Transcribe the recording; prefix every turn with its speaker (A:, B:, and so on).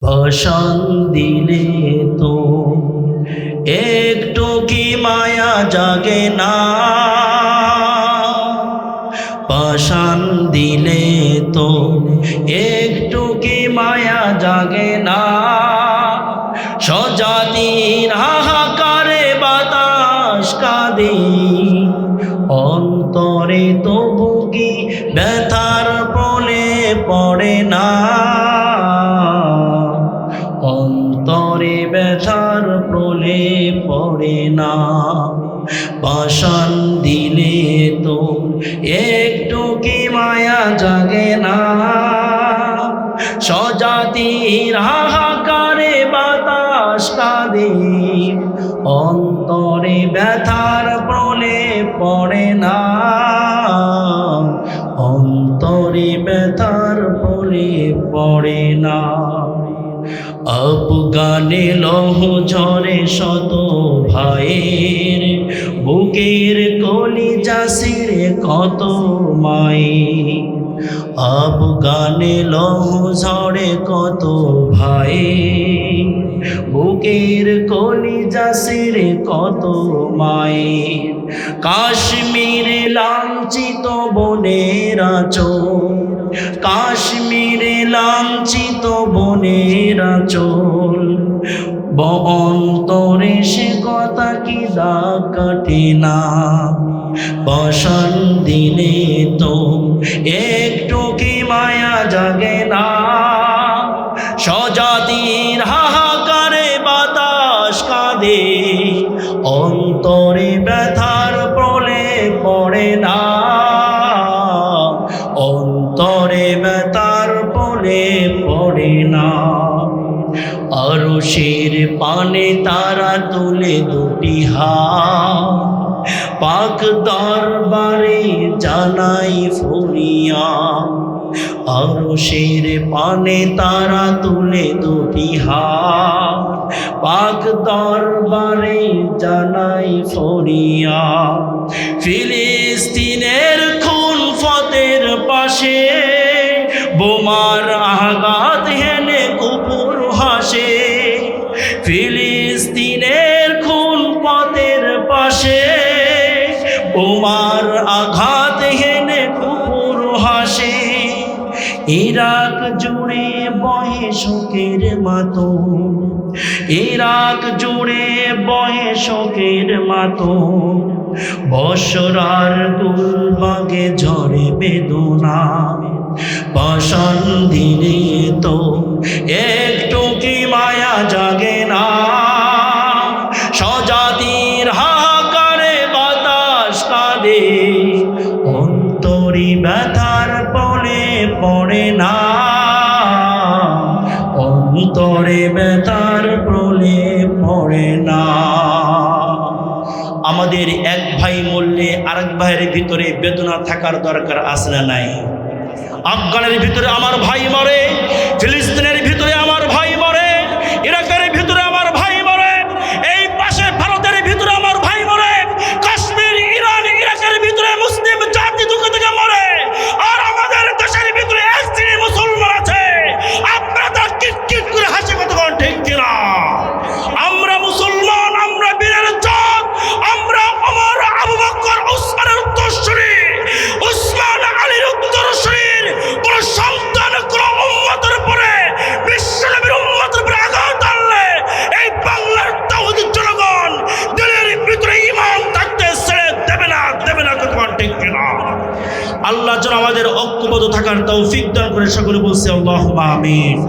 A: ভাষণ দিলে তো একটু কি মায়া জাগে না, ভাষণ দিলে তো একটু কি মায়া জাগে না। স্বজাতির হাহাকারে বাতাস কাঁদে, অন্তরে তবু কি ব্যথার প্রলে পড়ে না, অন্তরে ব্যথার প্রলে পড়ে না। ভাষণ দিলে তো একটু কি মায়া জাগে না, স্বজাতির হাহাকারে বাতাস কাঁদে, অন্তরে ব্যথার প্রলে পড়ে না, অন্তরে ব্যথার প্রলে পড়ে না। আফগানে লৌহ ঝরে শত ভাইয়ের, বুকের কলিজা ছিঁড়ে কত মায়ের। আফগানে লৌহ ঝরে কত ভাইয়ের, বুকের কলিজা ছিঁড়ে কত মায়ের। কাশ্মীরে লাঞ্ছিত বোনেরা চোর, কাশ্মীরে লাঞ্ছিত বোনেরা চোর, অন্তরে সে কথা কি দাগ কাটে না। ভাষণ দিলে তো একটু কি মায়া জাগে না, স্বজাতির হাহাকারে বাতাস কাঁদে, অন্তরে ব্যথার প্রলে পড়ে না, অন্তরে ব্যথার প্রলে পড়ে না। আরশের পানে তারা তুলে দুটি হাত, পাক দরবারে জানাই ফরিয়াদ। আরশের পানে তারা তুলে দুটি হাত, পাক দরবারে জানাই ফরিয়াদ। ফিলিস্তিনের খুন ফতের পাশে বোমার আঘাত হেনে কুকুর হাসে, ফিলিস্তিনের খুন পথের পাশে বোমার আঘাত হেনে কুকুর হাসে। ইরাক জুড়ে বহে শোকের মাতম, ইরাক জুড়ে বহে শোকের মাতম, বসরার গুলবাগে ঝরে বেদনা। ভাষণ দিলে তো একটু কি মায়া জাগে না, স্বজাতির হাহাকারে বাতাস কাঁদে, অন্তরে ব্যথার প্রলে পড়ে না, অন্তরে ব্যথার প্রলে পড়ে না। আমাদের এক ভাই মরলে আরেক ভাইয়ের ভিতরে বেদনা থাকার দরকার আছে না নাই? আফগানের ভিতরে আমার ভাই মরে, ফিলিস্তিনের ভিতরে আমার ভাই মরে, ইরাকের ভিতরে আমার ভাই মরে, এই পাশে ভারতের ভিতরে আমার ভাই মরে, কাশ্মীর ইরান ইরাকের ভিতরে মুসলিম জাতি দুঃখ থেকে মরে, আর আমাদের দেশের ভিতরে এক শ্রেণী মুসলমান আছে। আপনারা তা কিট করে হাসি কথা বলেন, ঠিক কিনা? আমরা মুসলমান, আমরা বীরের জাত, আমরা ওমর, আবু বকর, উসমানের উত্তরসূরি, উসমান আলীর উত্তরসূরি। কোন সন্তান কোন উম্মতের উপরে, বিশ্বনবীর উম্মতের উপরে আঘাত আনলে এই বাংলার তাওহীদের জনগণ দিলের ভিতরে ঈমান থাকতে ছেড়ে দেবে না, দেবে না। কথা ঠিক কিনা? আল্লাহ যেন আমাদের ঐক্যবদ্ধ থাকার তৌফিক দান করে। সকলে বলছে আল্লাহুম্মা আমিন।